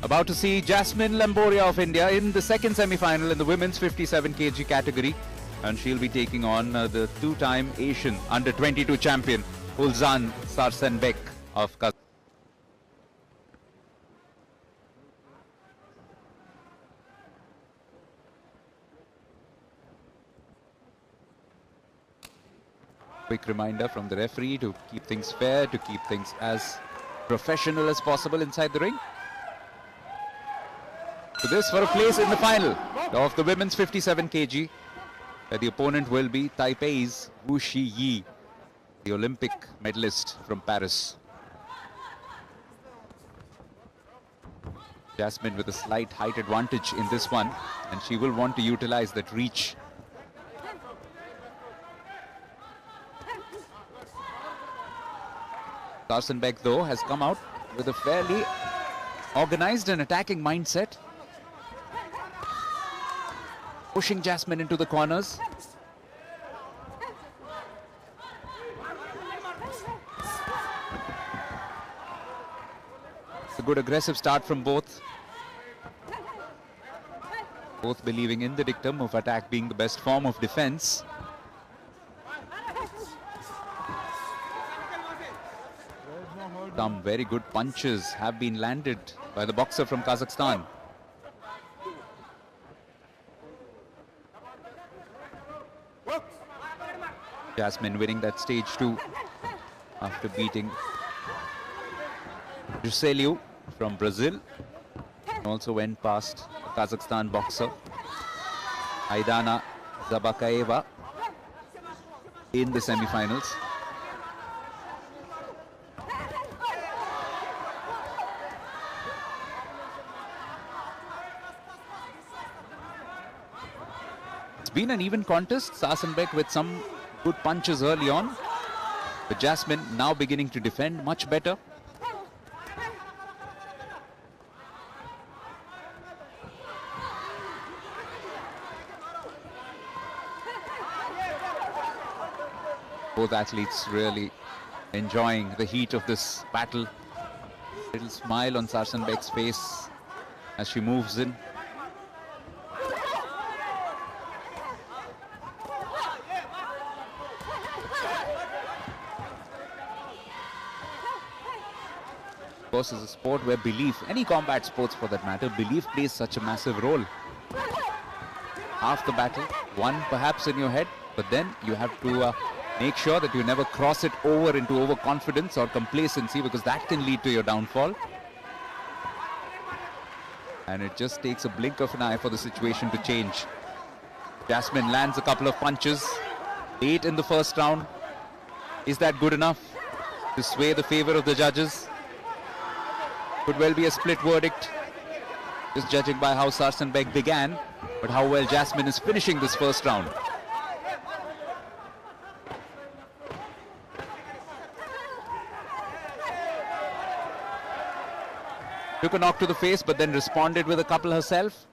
About to see Jaismine Lamboria of India in the second semi-final in the women's 57 kg category, and she'll be taking on the two-time Asian under-22 champion Ulzhan Sarsenbek of KAZ. Quick reminder from the referee to keep things fair, to keep things as professional as possible inside the ring. So this for a place in the final of the women's 57 kg. The opponent will be Taipei's Wu Shiyi, the Olympic medalist from Paris. Jaismine with a slight height advantage in this one, and she will want to utilize that reach. Sarsenbek, though, has come out with a fairly organized and attacking mindset, pushing Jaismine into the corners. A good aggressive start from both. Both believing in the dictum of attack being the best form of defense. Some very good punches have been landed by the boxer from Kazakhstan. Jaismine winning that stage 2 after beating Juscelio from Brazil. Also went past a Kazakhstan boxer Aidana Zabakaeva in the semi-finals. It's been an even contest. Sarsenbek with some good punches early on, but Jaismine now beginning to defend much better. Both athletes really enjoying the heat of this battle. Little smile on Sarsenbek's face as she moves in. Of course, is a sport where belief, any combat sports for that matter, belief plays such a massive role. Half the battle, one perhaps in your head, but then you have to make sure that you never cross it over into overconfidence or complacency, because that can lead to your downfall. And it just takes a blink of an eye for the situation to change. Jaismine lands a couple of punches, 8 in the first round. Is that good enough to sway the favor of the judges? Could well be a split verdict, just judging by how Sarsenbek began, but how well Jaismine is finishing this first round. Took a knock to the face, but then responded with a couple herself.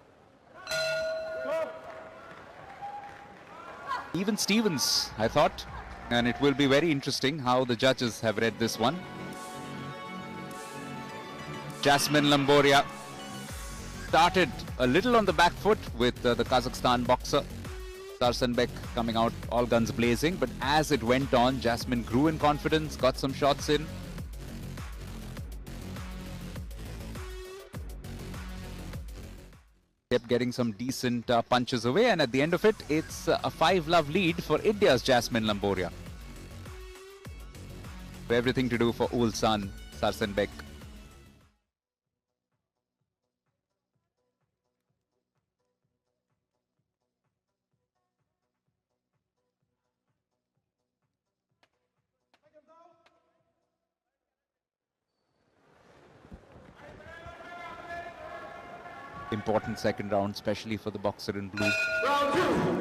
Even Stevens, I thought, and it will be very interesting how the judges have read this one. Jaismine Lamboria started a little on the back foot with the Kazakhstan boxer. Sarsenbek coming out all guns blazing, but as it went on, Jaismine grew in confidence, got some shots in. Kept getting some decent punches away, and at the end of it, it's a 5-love lead for India's Jaismine Lamboria. Everything to do for Ulzhan Sarsenbek. Important second round, especially for the boxer in blue. Round 2.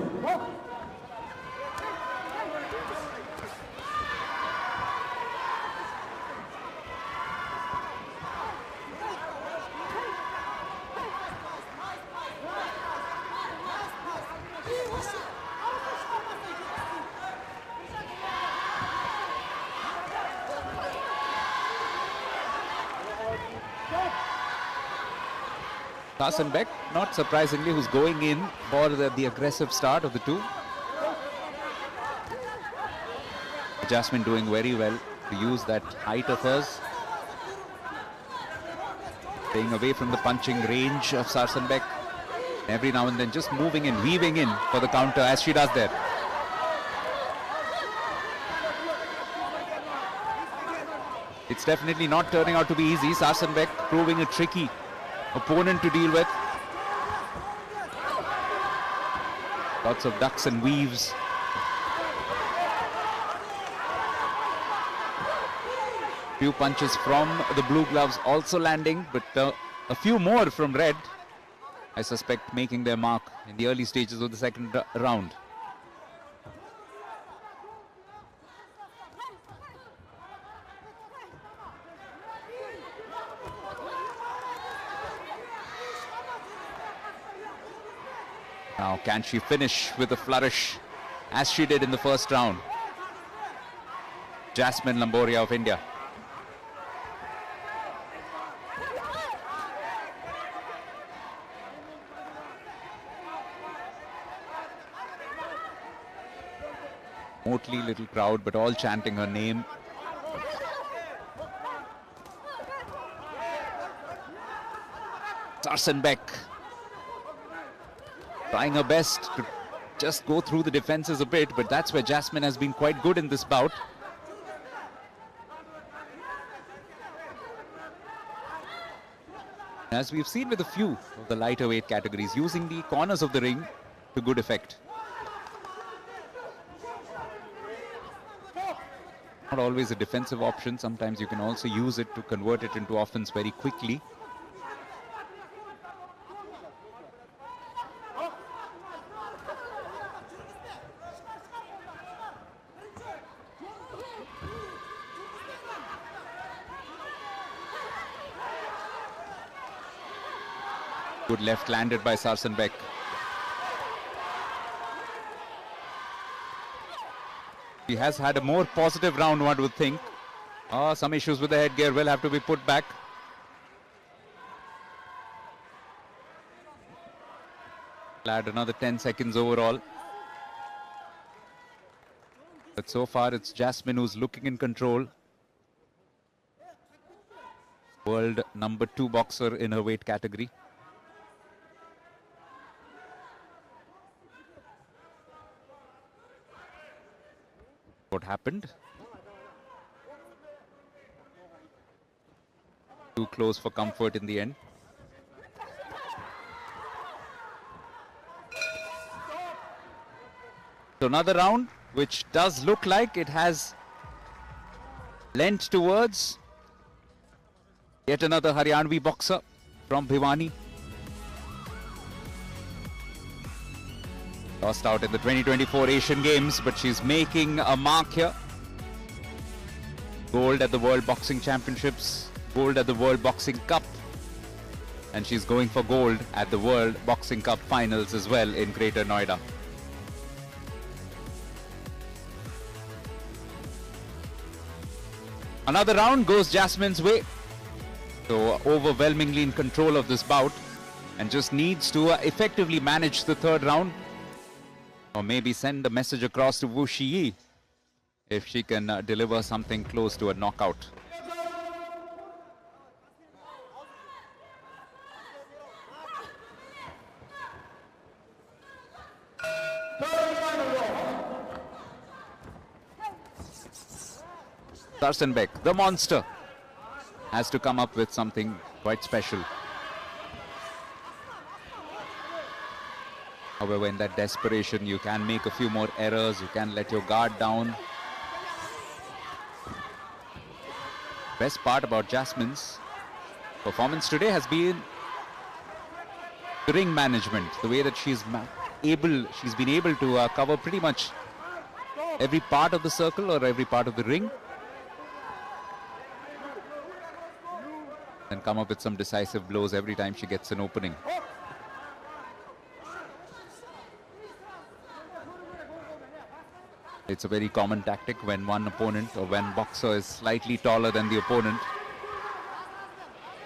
Sarsenbek, not surprisingly, who's going in for the aggressive start of the two. Jaismine doing very well to use that height of hers. Staying away from the punching range of Sarsenbek. Every now and then just moving in, weaving in for the counter as she does there. It's definitely not turning out to be easy. Sarsenbek proving a tricky opponent to deal with. Lots of ducks and weaves. Few punches from the blue gloves also landing, but a few more from red, I suspect, making their mark in the early stages of the second round. Now, can she finish with a flourish as she did in the first round? Jaismine Lamboria of India. Motley little crowd, but all chanting her name. Sarsenbek trying her best to just go through the defenses a bit, but that's where Jaismine has been quite good in this bout. As we've seen with a few of the lighter weight categories, using the corners of the ring to good effect. Not always a defensive option. Sometimes you can also use it to convert it into offense very quickly. Good left landed by Sarsenbek. He has had a more positive round, one would think. Some issues with the headgear will have to be put back. Add another 10 seconds overall. But so far it's Jaismine who's looking in control. World number 2 boxer in her weight category. What happened? Too close for comfort in the end. So another round which does look like it has lent towards yet another Haryanvi boxer from Bhiwani. Lost out in the 2024 Asian Games, but she's making a mark here. Gold at the World Boxing Championships, gold at the World Boxing Cup, and she's going for gold at the World Boxing Cup finals as well in Greater Noida. Another round goes Jaismine's way. So overwhelmingly in control of this bout and just needs to effectively manage the third round. Or maybe send a message across to Wu Shiyi if she can deliver something close to a knockout. Sarsenbek, the monster, has to come up with something quite special. However, in that desperation, you can make a few more errors. You can let your guard down. Best part about Jaismine's performance today has been the ring management. The way that she's been able to cover pretty much every part of the circle or every part of the ring. And come up with some decisive blows every time she gets an opening. It's a very common tactic when one opponent or when boxer is slightly taller than the opponent.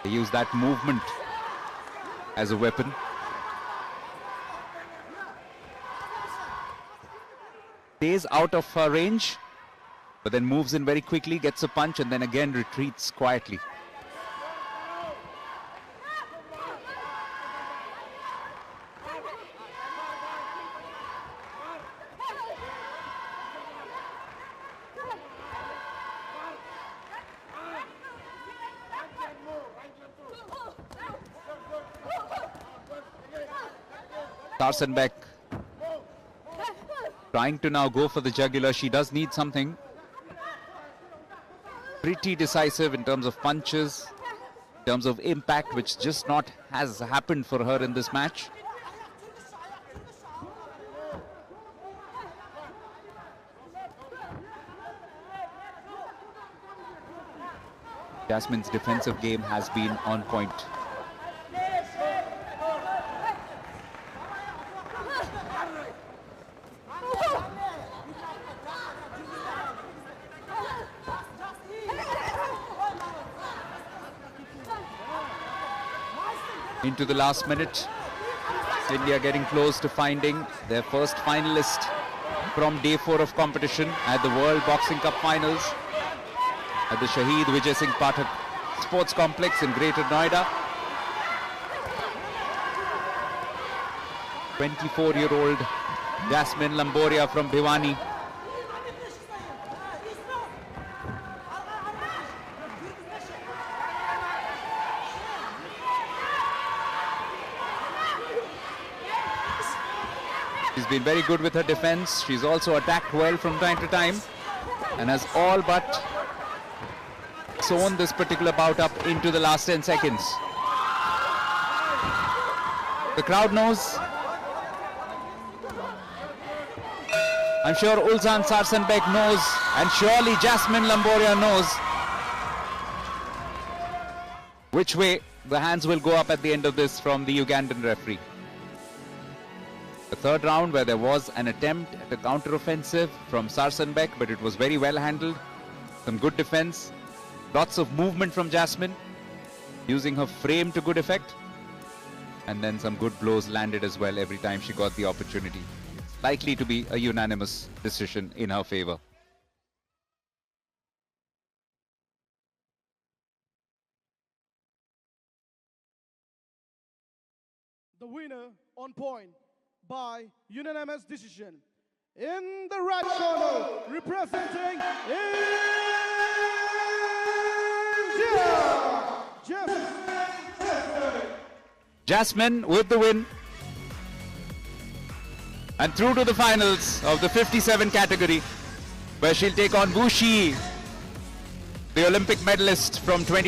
They use that movement as a weapon. Stays out of her range, but then moves in very quickly, gets a punch, and then again retreats quietly. Sarsenbek trying to now go for the jugular. She does need something pretty decisive in terms of punches, in terms of impact, which just not has happened for her in this match. Jaismine's defensive game has been on point. Into the last minute, India getting close to finding their first finalist from day 4 of competition at the World Boxing Cup Finals at the Shaheed Vijay Singh Pathak Sports Complex in Greater Noida. 24-year-old Jaismine Lamboria from Bhiwani. She's been very good with her defense. She's also attacked well from time to time and has all but sewn this particular bout up into the last 10 seconds. The crowd knows. I'm sure Ulzhan Sarsenbek knows, and surely Jaismine Lamboria knows which way the hands will go up at the end of this from the Ugandan referee. The third round, where there was an attempt at a counter-offensive from Sarsenbek, but it was very well handled. Some good defense, lots of movement from Jaismine, using her frame to good effect, and then some good blows landed as well every time she got the opportunity. It's likely to be a unanimous decision in her favor. The winner on point by unanimous decision. In the right corner, representing India, Jaismine with the win and through to the finals of the 57 category, where she'll take on Wu Shi, the Olympic medalist from 20